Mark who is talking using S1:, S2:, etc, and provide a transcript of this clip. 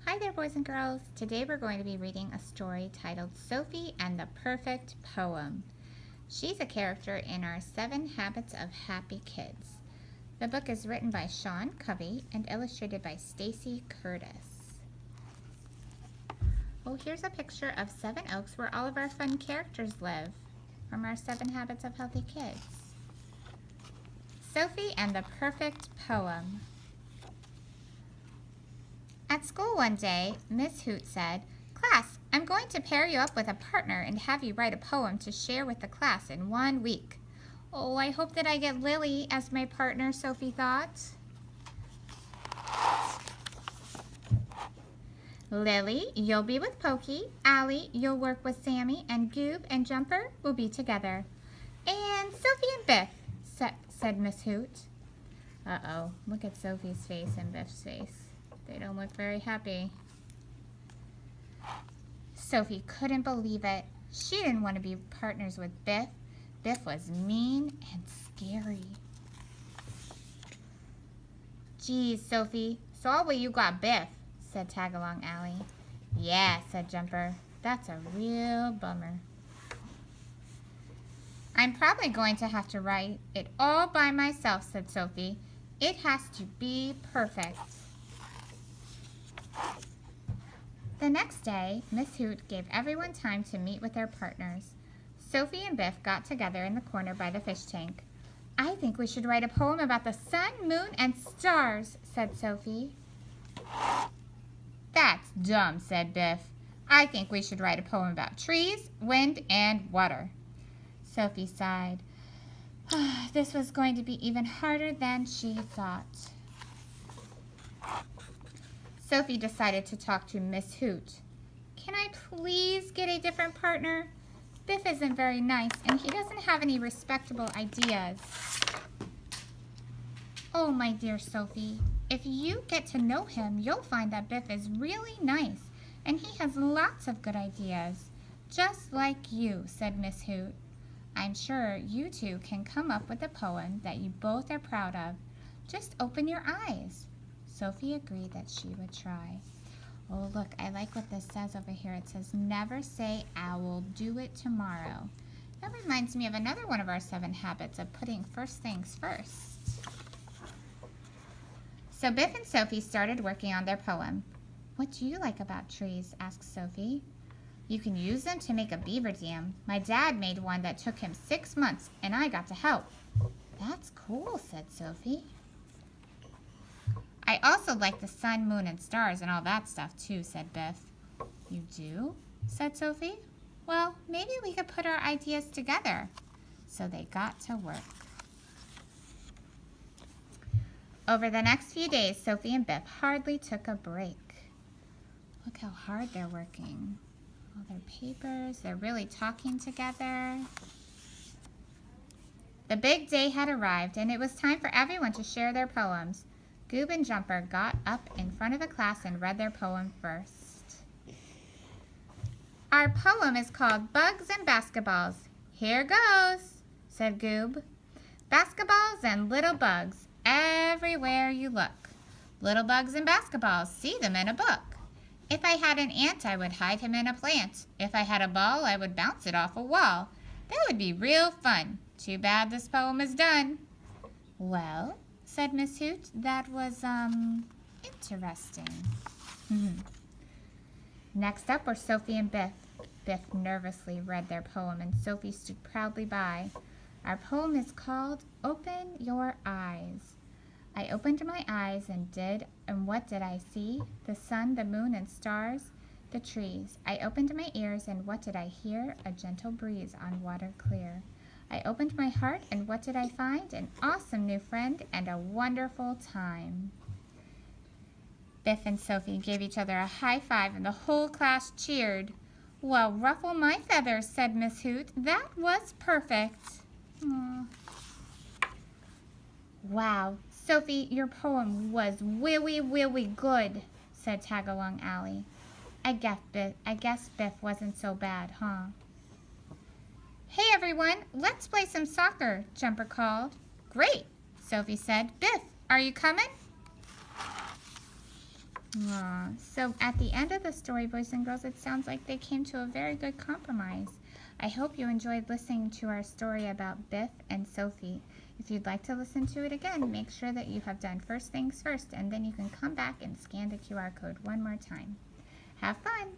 S1: Hi there, boys and girls. Today we're going to be reading a story titled Sophie and the Perfect Poem. She's a character in our 7 Habits of Happy Kids. The book is written by Sean Covey and illustrated by Stacy Curtis. Oh, here's a picture of Seven Oaks where all of our fun characters live from our 7 Habits of Healthy Kids. Sophie and the Perfect Poem. At school one day, Miss Hoot said, "Class, I'm going to pair you up with a partner and have you write a poem to share with the class in 1 week." Oh, I hope that I get Lily as my partner, Sophie thought. Lily, you'll be with Pokey. Allie, you'll work with Sammy, and Goob and Jumper will be together. And Sophie and Biff, said Miss Hoot. Uh-oh, look at Sophie's face and Biff's face. They don't look very happy. Sophie couldn't believe it. She didn't want to be partners with Biff. Biff was mean and scary. "Geez, Sophie, so all you got Biff," said Tagalong Allie. "Yeah," said Jumper. "That's a real bummer." "I'm probably going to have to write it all by myself," said Sophie. "It has to be perfect." The next day, Miss Hoot gave everyone time to meet with their partners. Sophie and Biff got together in the corner by the fish tank. "I think we should write a poem about the sun, moon, and stars," said Sophie. "That's dumb," said Biff. "I think we should write a poem about trees, wind, and water." Sophie sighed. This was going to be even harder than she thought. Sophie decided to talk to Miss Hoot. "Can I please get a different partner? Biff isn't very nice, and he doesn't have any respectable ideas." "Oh, my dear Sophie, if you get to know him, you'll find that Biff is really nice, and he has lots of good ideas, just like you," said Miss Hoot. "I'm sure you two can come up with a poem that you both are proud of. Just open your eyes." Sophie agreed that she would try. Oh, look, I like what this says over here. It says, "Never say I will do it tomorrow." That reminds me of another one of our 7 habits of putting first things first. So Biff and Sophie started working on their poem. "What do you like about trees?" asked Sophie. "You can use them to make a beaver dam. My dad made one that took him 6 months, and I got to help." "That's cool," said Sophie. "I also like the sun, moon, and stars and all that stuff too," said Biff. "You do?" said Sophie. "Well, maybe we could put our ideas together." So they got to work. Over the next few days, Sophie and Biff hardly took a break. Look how hard they're working. All their papers, they're really talking together. The big day had arrived, and it was time for everyone to share their poems. Goob and Jumper got up in front of the class and read their poem first. "Our poem is called Bugs and Basketballs. Here goes," said Goob. "Basketballs and little bugs, everywhere you look. Little bugs and basketballs, see them in a book. If I had an ant, I would hide him in a plant. If I had a ball, I would bounce it off a wall. That would be real fun. Too bad this poem is done." "Well," said Miss Hoot, "that was, interesting." Next up were Sophie and Biff. Biff nervously read their poem, and Sophie stood proudly by. "Our poem is called Open Your Eyes. I opened my eyes and what did I see? The sun, the moon, and stars, the trees. I opened my ears, and what did I hear? A gentle breeze on water clear. I opened my heart, and what did I find? An awesome new friend and a wonderful time." Biff and Sophie gave each other a high five, and the whole class cheered. "Well, ruffle my feathers," said Miss Hoot. "That was perfect." Aww. "Wow, Sophie, your poem was willy good," said Tagalong Allie. I guess Biff wasn't so bad, huh?" "Hey, everyone, let's play some soccer," Jumper called. "Great," Sophie said. "Biff, are you coming?" Aw. So at the end of the story, boys and girls, it sounds like they came to a very good compromise. I hope you enjoyed listening to our story about Biff and Sophie. If you'd like to listen to it again, make sure that you have done first things first, and then you can come back and scan the QR code one more time. Have fun!